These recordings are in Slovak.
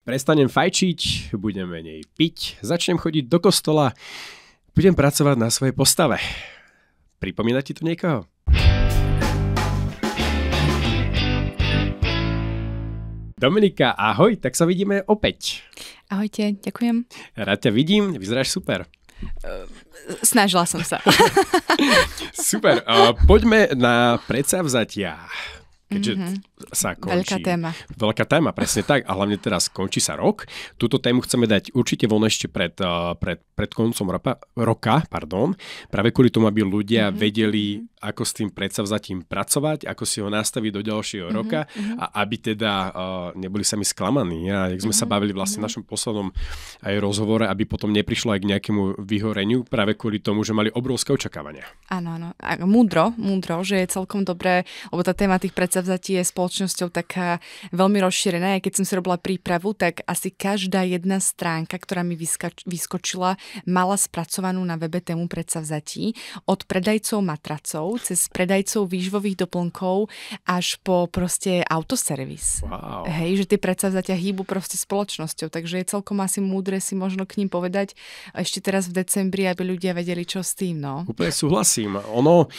Prestanem fajčiť, budem menej piť, začnem chodiť do kostola, budem pracovať na svojej postave. Pripomína ti to niekoho? Dominika, ahoj, tak sa vidíme opäť. Ahojte, ďakujem. Rád ťa vidím, vyzeráš super. Snažila som sa. Super, poďme na predsavzatia. Keďže sa končí. Veľká téma, presne tak. A hlavne teraz končí sa rok. Túto tému chceme dať určite von ešte pred koncom roka. Práve kvôli tomu, aby ľudia vedeli, ako s tým predsavzatím pracovať, ako si ho nastaviť do ďalšieho roka a aby teda neboli sami sklamaní. A jak sme sa bavili vlastne v našom poslednom aj rozhovore, aby potom neprišlo aj k nejakému vyhoreniu práve kvôli tomu, že mali obrovské očakávania. Áno. A múdro, že je celkom dobré, lebo tá téma tých predsavzatí je spoločnosťou taká veľmi rozšírená. Keď som si robila prípravu, tak asi každá jedna stránka, ktorá mi vyskočila, mala spracovanú na webe tému predsavzatí. Od predajcov matracov, cez predajcov výživových doplnkov až po proste autoservis. Wow. Hej, že tie predsavzatia hýbu proste spoločnosťou, takže je celkom asi múdre si možno k ním povedať ešte teraz v decembri, aby ľudia vedeli, čo s tým, no. Úplne súhlasím. Ono,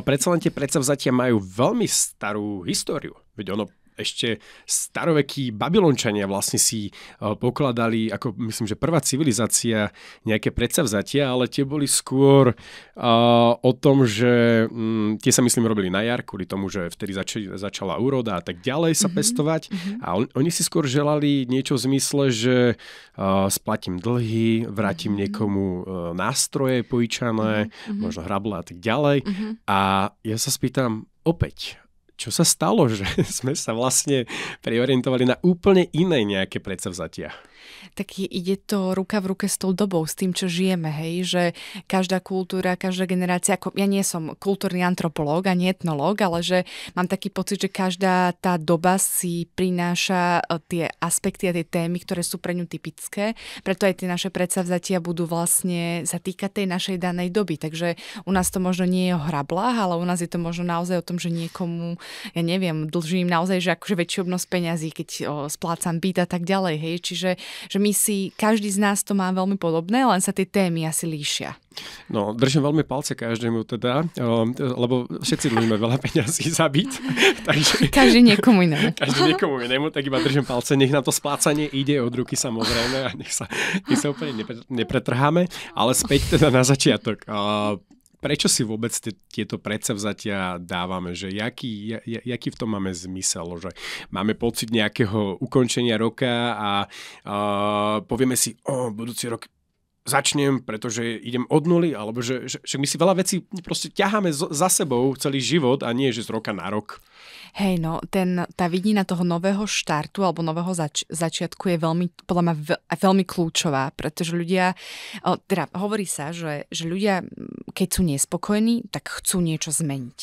predsa len tie predsavzatia majú veľmi starú históriu. Veď ono ešte starovekí Babylončania vlastne si pokladali, ako myslím, že prvá civilizácia nejaké predsavzatia, ale tie boli skôr o tom, že tie sa myslím robili na jar, kvôli tomu, že vtedy začala úroda a tak ďalej sa pestovať. A oni si skôr želali niečo v zmysle, že splatím dlhy, vrátim niekomu nástroje požičané, možno hrable a tak ďalej. A ja sa spýtam opäť, čo sa stalo, že sme sa vlastne preorientovali na úplne iné nejaké predsavzatia? Tak ide to ruka v ruke s tou dobou, s tým, čo žijeme, hej, že každá kultúra, každá generácia, ako ja nie som kultúrny antropológ ani etnológ, ale že mám taký pocit, že každá tá doba si prináša tie aspekty a tie témy, ktoré sú pre ňu typické, preto aj tie naše predsavzatia budú vlastne sa týkať tej našej danej doby, takže u nás to možno nie je o hrablách, ale u nás je to možno naozaj o tom, že niekomu, ja neviem, dlžím naozaj, že akože väčšiu obnosť peňazí, keď splácam byt a tak ďalej, hej, čiže že my si, každý z nás to má veľmi podobné, len sa tie témy asi líšia. No, držím veľmi palce každému teda, lebo všetci dlžíme veľa peňazí za byt. Takže, každý niekomu inému, tak iba držím palce, nech nám to splácanie ide od ruky samozrejme a nech sa úplne nepretrháme, ale späť teda na začiatok. Prečo si vôbec tieto predsavzatia dávame? Že jaký v tom máme zmysel? Že máme pocit nejakého ukončenia roka a povieme si, budúci rok začnem, pretože idem od nuly, alebo že my si veľa vecí proste ťaháme za sebou celý život a nie, že z roka na rok. Hej, no, tá vidina toho nového štartu alebo nového začiatku je veľmi, podľa mňa veľmi kľúčová, pretože ľudia, teda hovorí sa, že ľudia, keď sú nespokojní, tak chcú niečo zmeniť.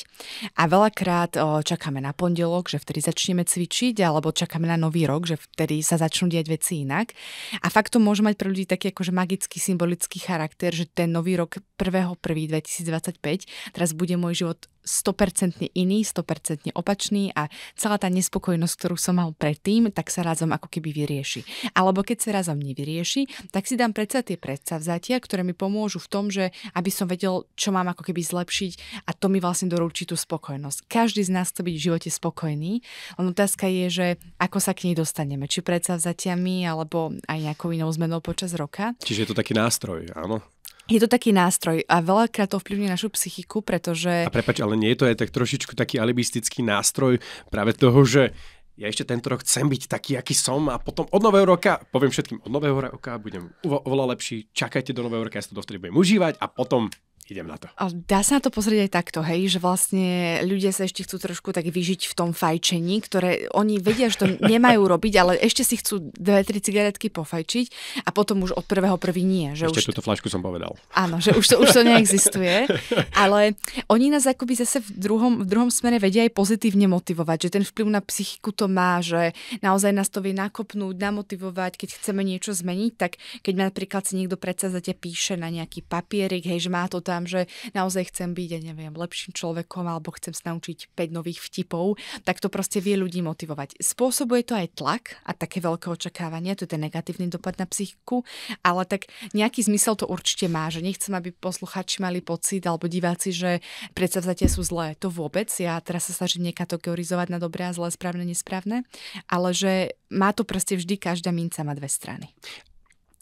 A veľakrát čakáme na pondelok, že vtedy začneme cvičiť, alebo čakáme na nový rok, že vtedy sa začnú diať veci inak. A fakt to môže mať pre ľudí taký akože magický, symbolický charakter, že ten nový rok 1.1.2025 teraz bude môj život 100% iný, 100% opačný a celá tá nespokojnosť, ktorú som mal predtým, tak sa razom ako keby vyrieši. Alebo keď sa razom nevyrieši, tak si dám predsa tie predsavzatia, ktoré mi pomôžu v tom, že aby som vedel, čo mám ako keby zlepšiť a to mi vlastne doručí tú spokojnosť. Každý z nás chce byť v živote spokojný, len otázka je, že ako sa k nej dostaneme, či predsavzatiami alebo aj nejakou inou zmenou počas roka. Čiže je to taký nástroj, áno? Je to taký nástroj a veľakrát to vplyvňuje našu psychiku, pretože... A prepáč, ale nie je to aj tak trošičku taký alibistický nástroj práve toho, že ja ešte tento rok chcem byť taký, aký som a potom od nového roka, poviem všetkým, od nového roka budem oveľa lepší, čakajte do nového roka, ja si to dovtedy budem užívať a potom idem na to. Dá sa na to pozrieť aj takto, hej, že vlastne ľudia sa ešte chcú trošku tak vyžiť v tom fajčení, ktoré oni vedia, že to nemajú robiť, ale ešte si chcú 2-3 cigaretky pofajčiť a potom už od 1.1. nie. Že ešte túto fľašku som povedal. Áno, že už to neexistuje, ale oni nás akoby zase v druhom smere vedia aj pozitívne motivovať, že ten vplyv na psychiku to má, že naozaj nás to vie nakopnúť, namotivovať, keď chceme niečo zmeniť, tak keď napríklad si niekto predsavzatia píše na nejaký papierik, hej, že má to tam, že naozaj chcem byť, ja neviem, lepším človekom alebo chcem sa naučiť 5 nových vtipov, tak to proste vie ľudí motivovať. Spôsobuje to aj tlak a také veľké očakávania, to je ten negatívny dopad na psychiku, ale tak nejaký zmysel to určite má, že nechcem, aby posluchači mali pocit alebo diváci, že predsavzatia sú zlé. To vôbec. Ja teraz sa snažím nekategorizovať na dobré a zlé, správne, nesprávne, ale že má to proste vždy, každá minca má dve strany.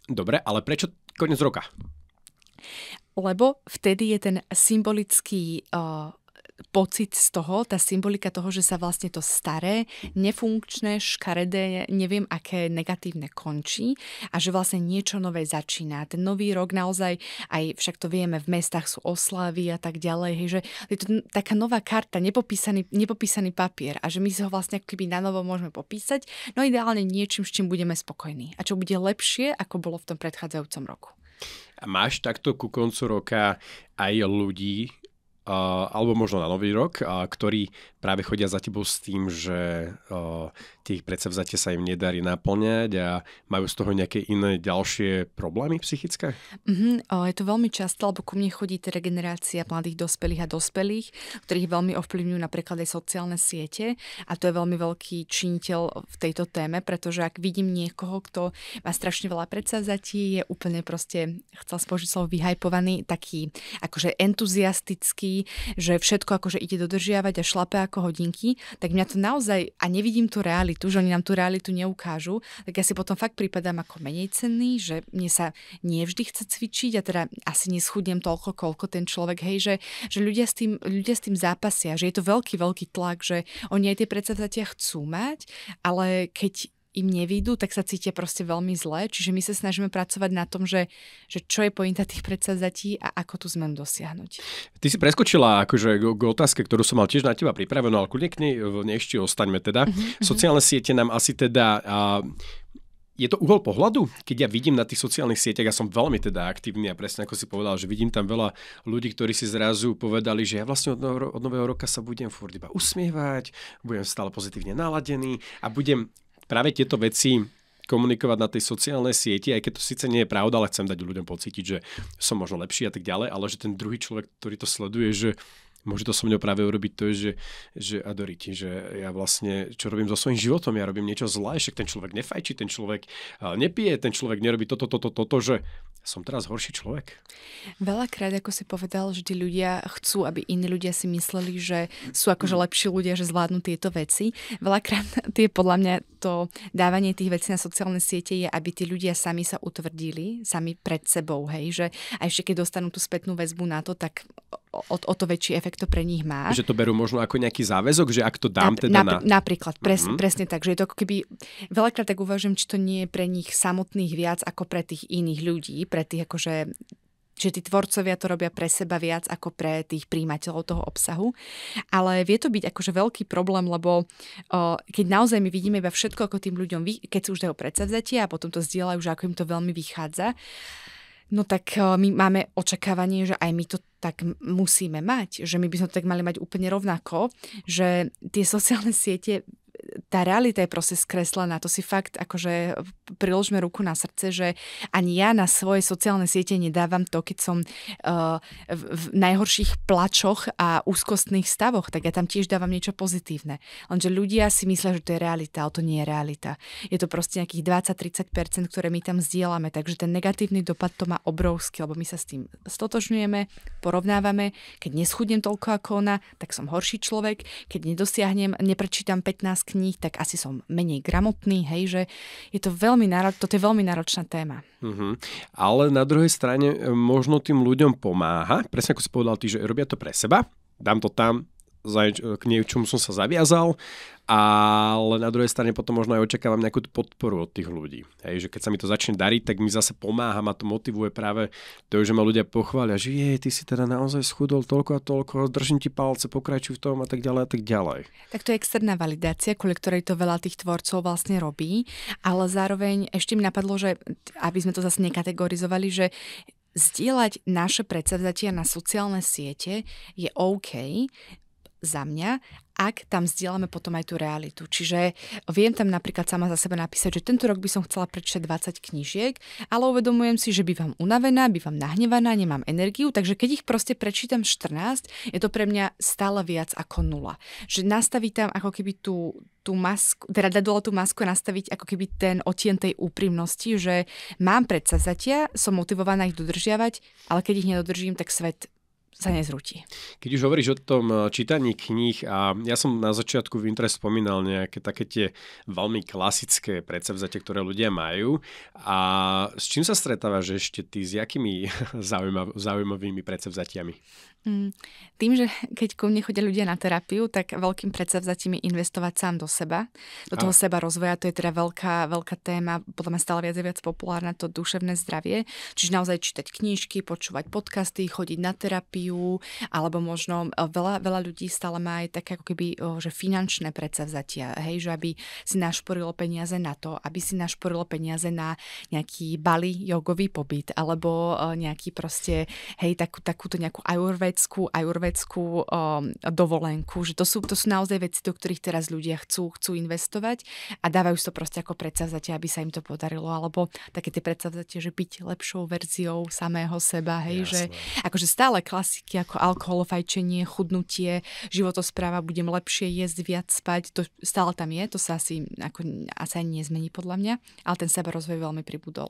Dobre, ale prečo koniec roka? Lebo vtedy je ten symbolický pocit z toho, tá symbolika toho, že sa vlastne to staré, nefunkčné, škaredé, neviem aké negatívne končí a že vlastne niečo nové začína. Ten nový rok naozaj, aj však to vieme, v mestách sú oslavy a tak ďalej, hej, že je to taká nová karta, nepopísaný papier a že my si ho vlastne keby na novo môžeme popísať, no ideálne niečím, s čím budeme spokojní a čo bude lepšie, ako bolo v tom predchádzajúcom roku. A máš takto ku koncu roka aj ľudí, alebo možno na nový rok, ktorí práve chodia za tebou s tým, že tých predsavzatia sa im nedarí naplňať a majú z toho nejaké iné ďalšie problémy psychické? Je to veľmi často, lebo ku mne chodí teda generácia mladých dospelých a dospelých, ktorých veľmi ovplyvňujú napríklad aj sociálne siete a to je veľmi veľký činiteľ v tejto téme, pretože ak vidím niekoho, kto má strašne veľa predsavzatí, je úplne proste, chcel spožiť slovo vyhajpovaný, taký akože entuziastický, že všetko akože ide dodržiavať a šlape ako hodinky, tak mňa to naozaj, a nevidím tú realitu, že oni nám tú realitu neukážu, tak ja si potom fakt pripadám ako menej cenný, že mne sa nie vždy chce cvičiť a teda asi neschudnem toľko, koľko ten človek, hej, že ľudia s tým zápasia, že je to veľký, veľký tlak, že oni aj tie predsavzatia chcú mať, ale keď im nevídu, tak sa cítia proste veľmi zle. Čiže my sa snažíme pracovať na tom, že čo je pointa tých predsavzatí a ako tú zmenu dosiahnuť. Ty si preskočila akože k otázke, ktorú som mal tiež na teba pripravenú, ale kľudne k nej ešte ostaňme teda. Sociálne siete nám asi teda... Je to uhol pohľadu? Keď ja vidím na tých sociálnych sieťach, ja som veľmi teda aktívny a presne ako si povedal, že vidím tam veľa ľudí, ktorí si zrazu povedali, že ja vlastne od nového roka sa budem furt iba usmievať, budem stále pozitívne naladený a budem práve tieto veci komunikovať na tej sociálnej sieti, aj keď to síce nie je pravda, ale chcem dať ľuďom pocítiť, že som možno lepší a tak ďalej, ale že ten druhý človek, ktorý to sleduje, že môže to so mňou práve urobiť to, že Adoriti, že ja vlastne, čo robím so svojím životom, ja robím niečo zlé, však ten človek nefajčí, ten človek nepije, ten človek nerobí toto, že som teraz horší človek. Veľakrát, ako si povedal, že tí ľudia chcú, aby iní ľudia si mysleli, že sú akože lepší ľudia, že zvládnu tieto veci. Veľakrát podľa mňa to dávanie tých vecí na sociálne siete je, aby tí ľudia sami sa utvrdili, sami pred sebou, hej, že aj ešte keď dostanú tú spätnú väzbu na to, tak o to väčší efekt to pre nich má. Že to berú možno ako nejaký záväzok, že ak to dám Napríklad, presne tak, že je to ako keby, veľakrát tak uvažujem, či to nie je pre nich samotných viac ako pre tých iných ľudí, pre tých akože, že tí tvorcovia to robia pre seba viac ako pre tých príjimateľov toho obsahu. Ale vie to byť akože veľký problém, lebo keď naozaj my vidíme iba všetko, ako tým ľuďom, keď si už dajú predsavzatia a potom to zdieľajú, že ako im to veľmi vychádza, no tak my máme očakávanie, že aj my to tak musíme mať, že my by sme to tak mali mať úplne rovnako, že tie sociálne siete, tá realita je proste skreslená. To si fakt akože priložme ruku na srdce, že ani ja na svoje sociálne siete nedávam to, keď som v najhorších plačoch a úzkostných stavoch, tak ja tam tiež dávam niečo pozitívne. Lenže ľudia si myslia, že to je realita, ale to nie je realita. Je to proste nejakých 20-30%, ktoré my tam zdieľame, takže ten negatívny dopad to má obrovský, lebo my sa s tým stotožňujeme, porovnávame. Keď neschudnem toľko ako ona, tak som horší človek. Keď neprečítam 15 kníh, tak asi som menej gramotný, hej, že je to toto je veľmi náročná téma. Ale na druhej strane možno tým ľuďom pomáha, presne ako si povedal ty, že robia to pre seba, dám to tam, k niečomu som sa zaviazal, ale na druhej strane potom možno aj očakávam nejakú podporu od tých ľudí. Hej, že keď sa mi to začne dariť, tak mi zase pomáha, ma to motivuje práve to, že ma ľudia pochvália, že ty si teda naozaj schudol toľko a toľko, držím ti palce, pokračuj v tom a tak ďalej a tak ďalej. Tak to je externá validácia, kvôli ktorej to veľa tých tvorcov vlastne robí, ale zároveň ešte mi napadlo, že aby sme to zase nekategorizovali, že zdieľať naše predsavzatia na sociálne siete je OK, za mňa, ak tam zdieľame potom aj tú realitu. Čiže viem tam napríklad sama za seba napísať, že tento rok by som chcela prečítať 20 knížiek, ale uvedomujem si, že bývam unavená, bývam nahnevaná, nemám energiu, takže keď ich proste prečítam 14, je to pre mňa stále viac ako 0. Že nastaviť tam ako keby tú masku, teda dať dole tú masku a nastaviť ako keby ten odtieň tej úprimnosti, že mám predsavzatia, som motivovaná ich dodržiavať, ale keď ich nedodržím, tak svet sa nezrúti. Keď už hovoríš o tom čítaní kníh, a ja som na začiatku v intre spomínal nejaké také tie veľmi klasické predsavzatia, ktoré ľudia majú, a s čím sa stretávaš ešte ty, s jakými zaujímavými predsavzatiami? Tým, že keď ku mne chodia ľudia na terapiu, tak veľkým predsavzatím je investovať sám do seba, do toho seba rozvoja. To je teda veľká téma, podľa mňa stále viac a viac populárna, to duševné zdravie. Čiže naozaj čítať knížky, počúvať podcasty, chodiť na terapiu, alebo možno veľa ľudí stále má aj také ako keby, že finančné predsavzatia, hej, že aby si našporilo peniaze na to, aby si našporilo peniaze na nejaký Bali jogový pobyt, alebo nejaký proste, hej, takúto nejakú ajurvédskú dovolenku, že to sú naozaj veci, do ktorých teraz ľudia chcú investovať a dávajú si to proste ako predsavzatie, aby sa im to podarilo, alebo také tie predsavzatie, že byť lepšou verziou samého seba, hej, Jasné. že akože stále klasiky ako alkohol, fajčenie, chudnutie, životospráva, budem lepšie jesť, viac spať, to stále tam je, to sa asi ani nezmení podľa mňa, ale ten sebarozvoj veľmi pribudol.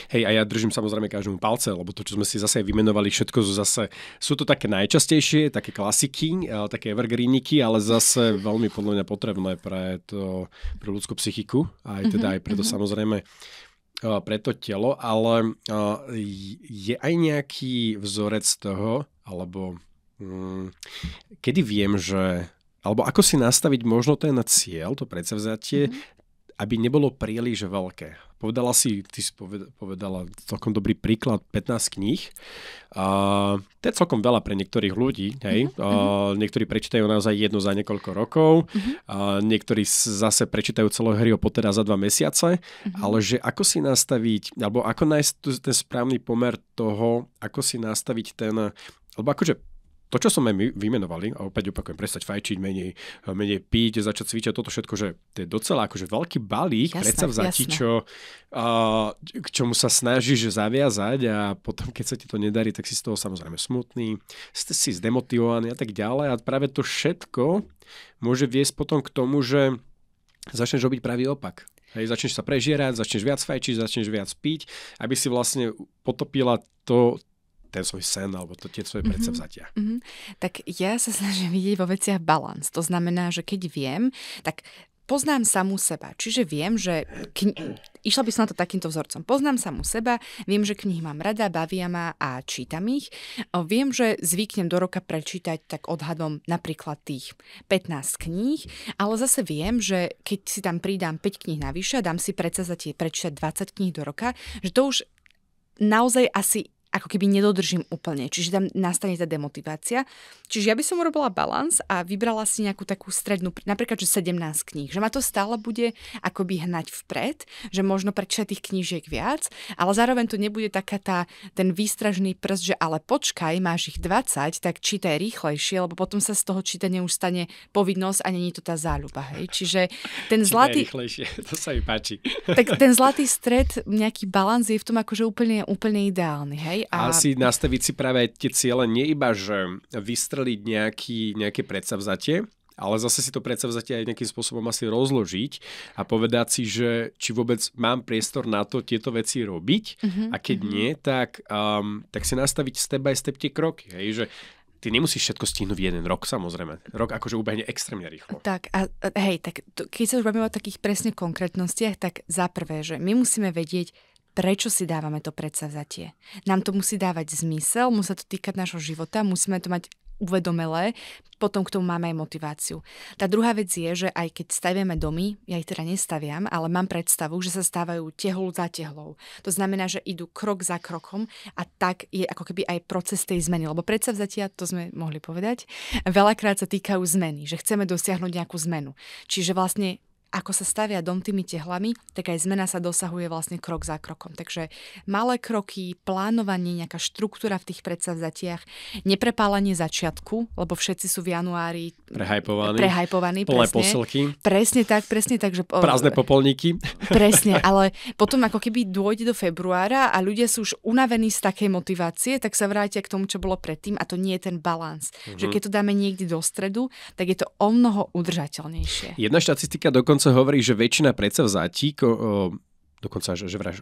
Hej, a ja držím samozrejme každému palce, lebo to, čo sme si zase vymenovali, všetko sú to také najčastejšie, také klasiky, také evergreeniky, ale zase veľmi podľa mňa potrebné pre ľudskú psychiku, aj teda aj preto samozrejme pre to telo, ale je aj nejaký vzorec toho, alebo kedy viem, že alebo ako si nastaviť možno ten cieľ, to predsavzatie, aby nebolo príliš veľké. Ty si povedala celkom dobrý príklad, 15 kníh. To je celkom veľa pre niektorých ľudí. Hej? Niektorí prečítajú naozaj jednu za niekoľko rokov, niektorí zase prečítajú celé Harryho Pottera za 2 mesiace, ale že ako si nastaviť, alebo ako nájsť ten správny pomer toho, ako si nastaviť alebo akože to, čo sme vymenovali, a opäť opakujem, prestať fajčiť, menej piť, začať cvičiť, toto všetko, že to je docela akože veľký balík predsavzatí, k čomu sa snažíš zaviazať a potom, keď sa ti to nedarí, tak si z toho samozrejme smutný, si zdemotivovaný a tak ďalej. A práve to všetko môže viesť potom k tomu, že začneš robiť pravý opak. Hej, začneš sa prežierať, začneš viac fajčiť, začneš viac piť, aby si vlastne potopila ten svoj sen, alebo tie svoje predsavzatia. Tak ja sa snažím vidieť vo veciach balans. To znamená, že keď viem, tak poznám samú seba. Čiže viem, že išla by som na to takýmto vzorcom. Poznám samú seba, viem, že knihy mám rada, bavia ma a čítam ich. Viem, že zvyknem do roka prečítať tak odhadom napríklad tých 15 kníh, ale zase viem, že keď si tam pridám 5 kníh navyše a dám si predsavzatie prečítať 20 kníh do roka, že to už naozaj asi ako keby nedodržím úplne. Čiže tam nastane tá demotivácia. Čiže ja by som urobila balans a vybrala si nejakú takú strednú, napríklad, že 17 kníh. Že ma to stále bude akoby hnať vpred, že možno prečítať tých knížiek viac, ale zároveň to nebude taká ten výstražný prst, že ale počkaj, máš ich 20, tak čítaj rýchlejšie, lebo potom sa z toho čítania už stane povinnosť a nie je to tá záľuba. Hej? Čiže ten zlatý... rýchlejšie, to sa mi páči. Tak ten zlatý stred, nejaký balans je v tom akože úplne ideálny. Hej? A si nastaviť si práve tie ciele, nie iba, že vystreliť nejaké predsavzatie, ale zase si to predsavzatie aj nejakým spôsobom asi rozložiť a povedať si, že či vôbec mám priestor na to tieto veci robiť a keď nie, tak si nastaviť step by step tie kroky. Hej, že ty nemusíš všetko stihnúť v 1 rok, samozrejme. Rok akože ubehne extrémne rýchlo. Tak, keď sa už bavíme o takých presne konkrétnostiach, tak za prvé, že my musíme vedieť, prečo si dávame to predsavzatie. Nám to musí dávať zmysel, musí to týkať nášho života, musíme to mať uvedomelé, potom k tomu máme aj motiváciu. Tá druhá vec je, že aj keď staviame domy, ja ich teda nestaviam, ale mám predstavu, že sa stávajú tehlu za tehlou. To znamená, že idú krok za krokom a tak je ako keby aj proces tej zmeny. Lebo predsavzatia, to sme mohli povedať, veľakrát sa týkajú zmeny, že chceme dosiahnuť nejakú zmenu. Čiže vlastne ako sa stavia dom tými tehlami, tak aj zmena sa dosahuje vlastne krok za krokom. Takže malé kroky, plánovanie, nejaká štruktúra v tých predsavzatiach, neprepálenie začiatku, lebo všetci sú v januári prehajpovaní. Plné posilky. Presne tak. Že, prázdne popolníky. Presne, ale potom ako keby dôjde do februára a ľudia sú už unavení z takej motivácie, tak sa vrátia k tomu, čo bolo predtým a to nie je ten balans. Že keď to dáme niekde do stredu, tak je to o mnoho udržateľnejšie. Jedna štatistika dokonca hovorí, že väčšina predsavzatí, dokonca, že vraj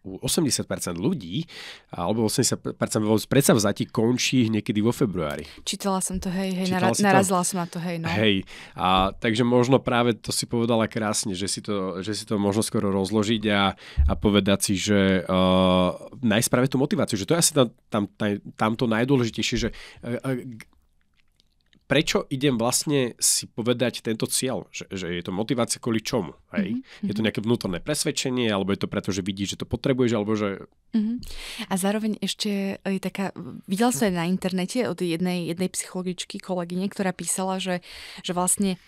u 80% ľudí, alebo 80% predsavzatí končí niekedy vo februári. Čítala som to, narazila som na to, no. Hej, a takže možno práve to si povedala krásne, že si to možno skoro rozložiť a povedať si, že nájsť práve tú motiváciu, že to je asi tamto najdôležitejšie, že prečo idem vlastne si povedať tento cieľ, že je to motivácia kvôli čomu, hej? Je to nejaké vnútorné presvedčenie, alebo je to preto, že vidíš, že to potrebuješ, alebo že... A zároveň ešte je taká, videla som aj na internete od jednej psychologičky, kolegyne, ktorá písala, že vlastne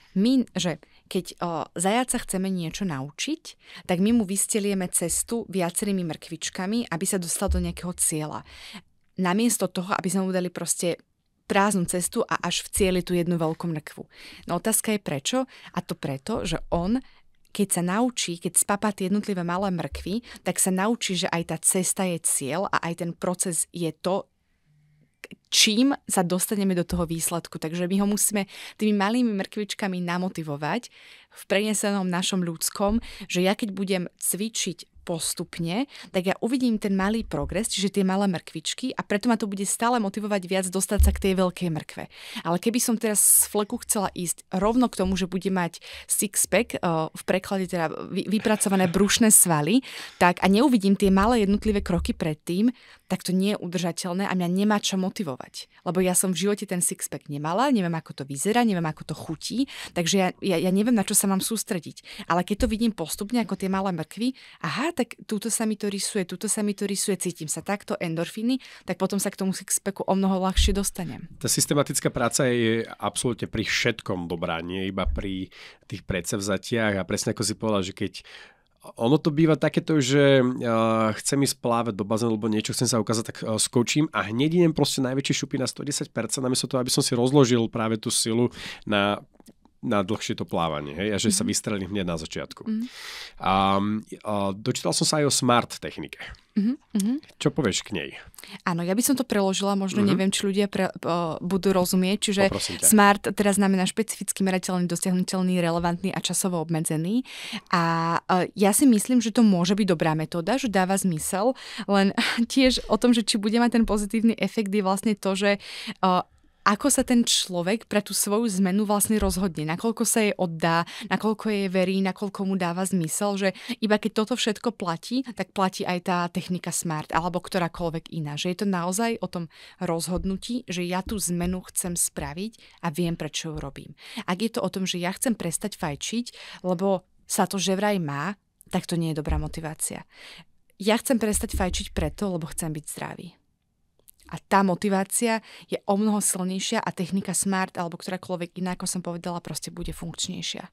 že keď zajaca chceme niečo naučiť, tak my mu vystelieme cestu viacerými mrkvičkami, aby sa dostal do nejakého cieľa. Namiesto toho, aby sme mu dali proste prázdnu cestu a až v cieli tú jednu veľkú mrkvu. No otázka je prečo? A to preto, že on, keď sa naučí, keď spapá tie jednotlivé malé mrkvy, tak sa naučí, že aj tá cesta je cieľ a aj ten proces je to, čím sa dostaneme do toho výsledku. Takže my ho musíme tými malými mrkvičkami namotivovať v prenesenom našom ľudskom, že ja keď budem cvičiť postupne, tak ja uvidím ten malý progres, čiže tie malé mrkvičky a preto ma to bude stále motivovať viac dostať sa k tej veľkej mrkve. Ale keby som teraz z fleku chcela ísť rovno k tomu, že bude mať six-pack, v preklade teda vypracované brušné svaly, tak a neuvidím tie malé jednotlivé kroky predtým, tak to nie je udržateľné a mňa nemá čo motivovať. Lebo ja som v živote ten six-pack nemala, neviem, ako to vyzerá, neviem, ako to chutí, takže ja neviem, na čo sa mám sústrediť. Ale keď to vidím postupne, ako tie malé mrkvy, tak túto sa mi to rysuje, cítim sa takto, endorfíny, tak potom sa k tomu sixpacku o mnoho ľahšie dostanem. Tá systematická práca je absolútne pri všetkom dobrá, nie iba pri tých predsavzatiach a presne ako si povedal, že keď ono to býva takéto, že chcem ísť plávať do bazénu, lebo niečo chcem sa ukázať, tak skočím a hneď idem proste najväčší šupy na 110%, namiesto toho, aby som si rozložil práve tú silu na dlhšie to plávanie, hej, a že sa vystrelím hneď na začiatku. Dočítal som sa aj o SMART technike. Čo povieš k nej? Áno, ja by som to preložila, možno neviem, či ľudia budú rozumieť, čiže SMART teraz znamená špecificky merateľný, dosiahnuteľný, relevantný a časovo obmedzený. A ja si myslím, že to môže byť dobrá metóda, že dáva zmysel, len tiež o tom, že či bude mať ten pozitívny efekt, je vlastne to, že ako sa ten človek pre tú svoju zmenu vlastne rozhodne, nakoľko sa jej oddá, nakoľko jej verí, nakoľko mu dáva zmysel, že iba keď toto všetko platí, tak platí aj tá technika SMART alebo ktorákoľvek iná. Že je to naozaj o tom rozhodnutí, že ja tú zmenu chcem spraviť a viem, prečo ju robím. Ak je to o tom, že ja chcem prestať fajčiť, lebo sa to že vraj má, tak to nie je dobrá motivácia. Ja chcem prestať fajčiť preto, lebo chcem byť zdravý. A tá motivácia je o mnoho silnejšia a technika SMART alebo ktorákoľvek iná, ako som povedala, proste bude funkčnejšia.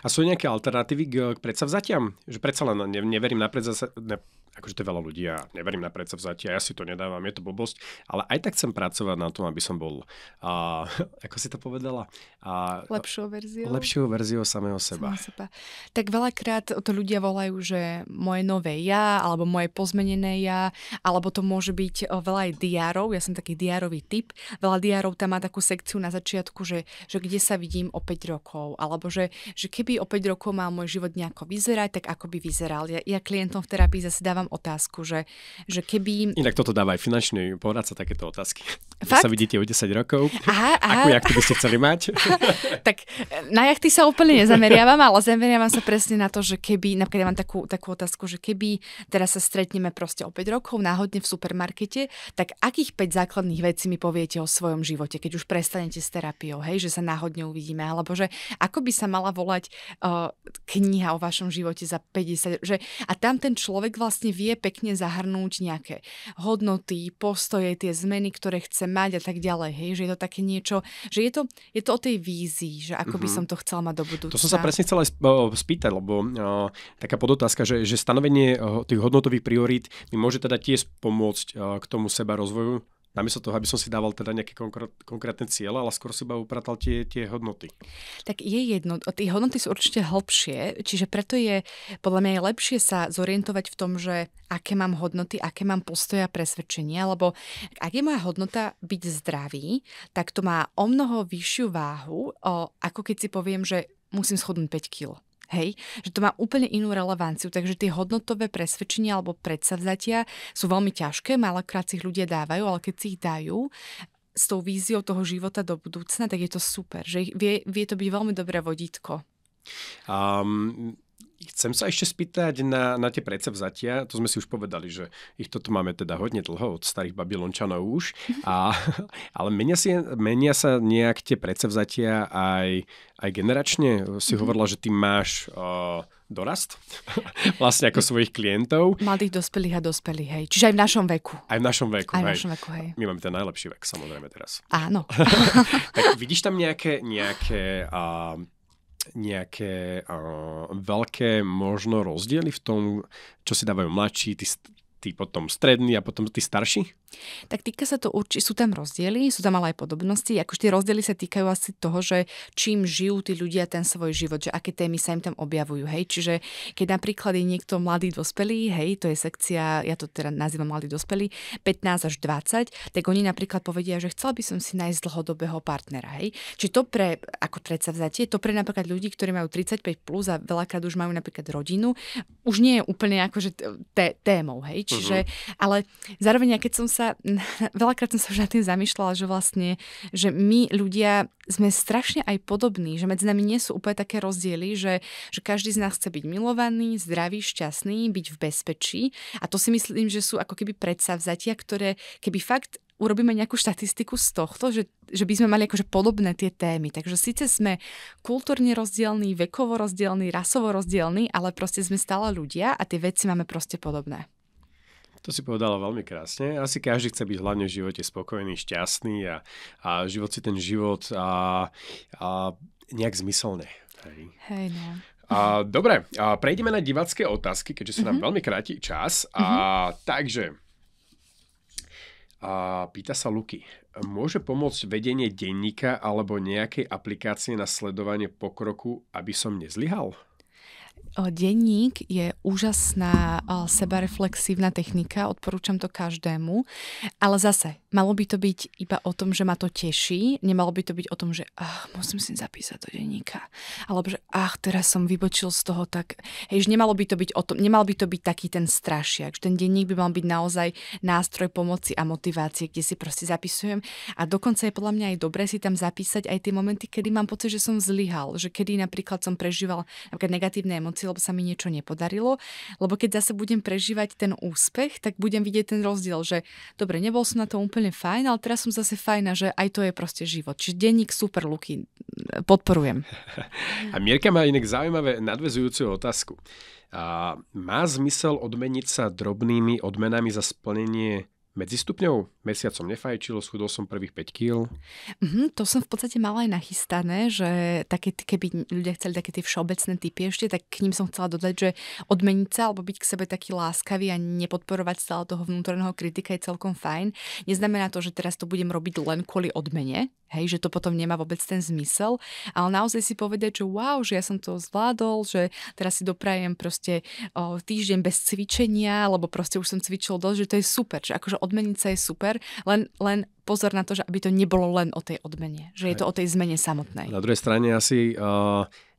A sú nejaké alternatívy k predsavzatiam? Že predsa len neverím na akože to je veľa ľudí, ja neverím na predsavzatia, ja si to nedávam, je to blbosť, ale aj tak chcem pracovať na tom, aby som bol, ako si to povedala? Lepšou verziou samého seba. Tak veľakrát to ľudia volajú, že moje nové ja, alebo moje pozmenené ja, alebo to môže byť veľa aj diárov, ja som taký diárový typ, veľa diárov tam má takú sekciu na začiatku, že kde sa vidím o 5 rokov, alebo že keby o 5 rokov mal môj život nejako vyzerať, tak ako by vyzeral. Ja klientom v terapii zase dávam otázku, že keby... Inak toto dáva aj finančný poradca takéto otázky. Fakt? Sa vidíte o 10 rokov? Aha. Akú jachtu by ste chceli mať? Tak na jachty sa úplne nezameriavam, ale zameriavam sa presne na to, že keby, napríklad ja mám takú otázku, že keby teraz sa stretneme proste o 5 rokov náhodne v supermarkete, tak akých 5 základných vecí mi poviete o svojom živote, keď už prestanete s terapiou, hej, že sa náhodne uvidíme, alebo že ako by sa mala volať kniha o vašom živote za 50, že a tam ten človek vlastne vie pekne zahrnúť nejaké hodnoty, postoje, tie zmeny, ktoré chce mať a tak ďalej, hej, že je to také niečo, že je to o tej vízii, že ako by som to chcela mať do budúcna. To som sa presne chcela spýtať, lebo taká podotázka, že stanovenie tých hodnotových priorít mi môže teda tiež pomôcť k tomu seba rozvoju, namiesto toho, aby som si dával teda nejaké konkrétne cieľe, ale skôr si iba upratal tie hodnoty. Tak je jedno, tie hodnoty sú určite hlbšie, čiže preto je podľa mňa je lepšie sa zorientovať v tom, že aké mám hodnoty, aké mám postoje a presvedčenia, lebo ak je moja hodnota byť zdravý, tak to má o mnoho vyššiu váhu, ako keď si poviem, že musím schudnúť 5 kg. Hej, že to má úplne inú relevanciu, takže tie hodnotové presvedčenia alebo predsavzatia sú veľmi ťažké, málokrát si ich ľudia dávajú, ale keď si ich dajú s tou víziou toho života do budúcna, tak je to super, že vie to byť veľmi dobré vodítko. Chcem sa ešte spýtať na tie predsavzatia. To sme si už povedali, že ich toto máme teda hodne dlho od starých Babylončanov už. Ale menia sa nejak tie predsavzatia aj generačne? Si hovorila, že ty máš dorast vlastne ako svojich klientov. Mladých, dospelých a dospelých, hej. Čiže aj v našom veku. Aj v našom veku, aj v našom veku, hej. My máme ten najlepší vek, samozrejme teraz. Áno. Tak vidíš tam nejaké veľké možno rozdiely v tom, čo si dávajú mladší, tí potom strední a potom tí starší? Tak týka sa to určite, sú tam rozdiely, sú tam ale aj podobnosti. Akože tie rozdiely sa týkajú asi toho, že čím žijú tí ľudia ten svoj život, že aké témy sa im tam objavujú, hej. Čiže keď napríklad je niekto mladý dospelý, hej, to je sekcia, ja to teda nazývam mladý dospelý, 15 až 20, tak oni napríklad povedia, že chcela by som si nájsť dlhodobého partnera, hej. Čiže to ako predsavzatie, to pre napríklad ľudí, ktorí majú 35 plus a veľakrát už majú napríklad rodinu, už nie je úplne akože témou, hej. Čiže, ale zároveň, keď som veľakrát som sa už nad tým zamýšľala, že vlastne, že my ľudia sme strašne aj podobní, že medzi nami nie sú úplne také rozdiely, že každý z nás chce byť milovaný, zdravý, šťastný, byť v bezpečí a to si myslím, že sú ako keby predsavzatia, ktoré keby fakt urobíme nejakú štatistiku z tohto, že by sme mali akože podobné tie témy. Takže síce sme kultúrne rozdielní, vekovo rozdielní, rasovo rozdielní, ale proste sme stále ľudia a tie veci máme proste podobné. To si povedala veľmi krásne. Asi každý chce byť hlavne v živote spokojný, šťastný a život si ten život nejak zmyselne. Hej, no. Dobre, prejdeme na divácké otázky, keďže sa nám veľmi kráti čas. Takže, pýta sa Luky. Môže pomôcť vedenie denníka alebo nejakej aplikácie na sledovanie pokroku, aby som nezlyhal? Denník je úžasná sebareflexívna technika, odporúčam to každému, ale zase, malo by to byť iba o tom, že ma to teší, nemalo by to byť o tom, že musím si zapísať do denníka, alebo že teraz som vybočil z toho, tak hej, nemalo by to byť o tom, nemal by to byť taký ten strašiak, že ten denník by mal byť naozaj nástroj pomoci a motivácie, kde si proste zapisujem a dokonca je podľa mňa aj dobré si tam zapísať aj tie momenty, kedy mám pocit, že som zlyhal, že kedy napríklad som prežíval napríklad negatívne emócie, lebo sa mi niečo nepodarilo, lebo keď zase budem prežívať ten úspech, tak budem vidieť ten rozdiel, že dobre, nebol som na to úplne fajn, ale teraz som zase fajn a že aj to je proste život. Čiže denník super, Luky, podporujem. A Mierka má inak zaujímavé nadväzujúcu otázku. Má zmysel odmeniť sa drobnými odmenami za splnenie medzistupňov? Mesiacom nefajčil, schudol som prvých 5 kg. To som v podstate mala aj nachystané, že také, keby ľudia chceli také tie všeobecné typy ešte, tak k ním som chcela dodať, že odmeniť sa alebo byť k sebe taký láskavý a nepodporovať stále toho vnútorného kritika je celkom fajn. Neznamená to, že teraz to budem robiť len kvôli odmene, hej, že to potom nemá vôbec ten zmysel, ale naozaj si povedať, že wow, že ja som to zvládol, že teraz si doprajem proste týždeň bez cvičenia, alebo proste už som cvičil dosť, že to je super, že akože odmeniť sa je super, len pozor na to, že aby to nebolo len o tej odmene, že je to o tej zmene samotnej. Na druhej strane asi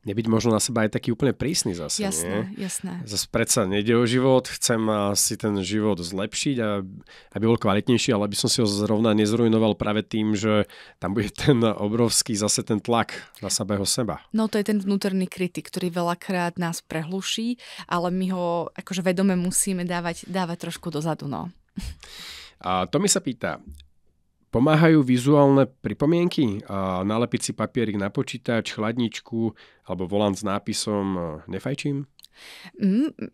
nebyť možno na seba aj taký úplne prísny zase. Jasné, nie? Jasné. Zase predsa nejde o život, chcem si ten život zlepšiť a aby bol kvalitnejší, ale aby som si ho zrovna nezrujnoval práve tým, že tam bude ten obrovský zase ten tlak na samého seba. No to je ten vnútorný kritik, ktorý veľakrát nás prehluší, ale my ho akože vedome musíme dávať trošku dozadu, no. A Tomi sa pýta, pomáhajú vizuálne pripomienky? Nalepiť si papierik na počítač, chladničku alebo volant s nápisom nefajčím?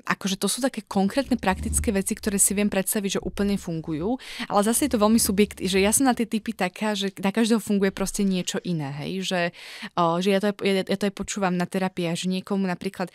Akože to sú také konkrétne praktické veci, ktoré si viem predstaviť, že úplne fungujú, ale zase je to veľmi že ja som na tie typy taká, že na každého funguje proste niečo iné, hej, že ja to aj počúvam na terapii, že niekomu napríklad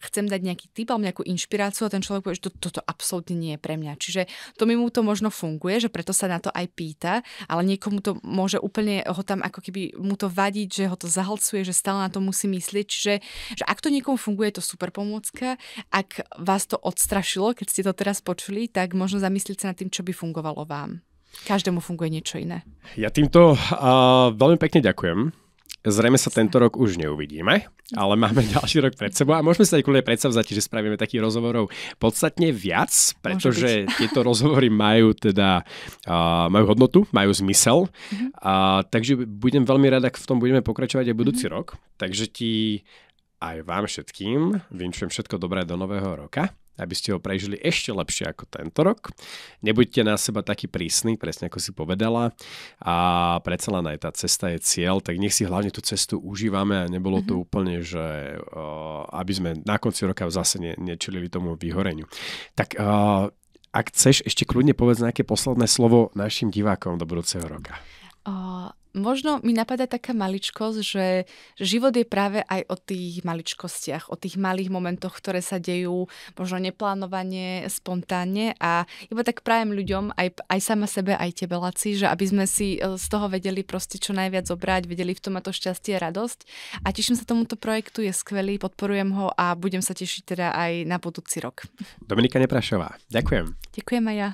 chcem dať nejaký tip alebo nejakú inšpiráciu a ten človek povie, že toto absolútne nie je pre mňa. Čiže mu to možno funguje, že preto sa na to aj pýta, ale niekomu to môže úplne ho tam ako keby mu to vadiť, že ho to zahlcuje, že stále na to musí myslieť, čiže že ak to niekomu funguje, je to super pomôcka. Ak vás to odstrašilo, keď ste to teraz počuli, tak možno zamyslieť sa nad tým, čo by fungovalo vám. Každému funguje niečo iné. Ja týmto veľmi pekne ďakujem. Zrejme sa tento rok už neuvidíme, ale máme ďalší rok pred sebou a môžeme sa aj kľudne predsavzať, že spravíme takých rozhovorov podstatne viac, pretože tieto rozhovory majú majú hodnotu, majú zmysel. Takže budem veľmi rád, ak v tom budeme pokračovať aj budúci rok. Takže aj vám všetkým vinčujem všetko dobré do nového roka, aby ste ho prežili ešte lepšie ako tento rok. Nebuďte na seba taký prísny, presne ako si povedala. A predsa len aj tá cesta je cieľ, tak nech si hlavne tú cestu užívame a nebolo to úplne, že aby sme na konci roka zase nečelili tomu vyhoreniu. Tak ak chceš, ešte kľudne povedz nejaké posledné slovo našim divákom do budúceho roka. Možno mi napadá taká maličkosť, že život je práve aj o tých maličkostiach, o tých malých momentoch, ktoré sa dejú možno neplánovane, spontánne a iba tak prajem ľuďom, aj sama sebe, aj tebe, Laci, že aby sme si z toho vedeli proste čo najviac zobrať, vedeli v tom mať to šťastie a radosť a teším sa tomuto projektu, je skvelý, podporujem ho a budem sa tešiť teda aj na budúci rok. Dominika Neprašová, ďakujem. Ďakujem aj ja.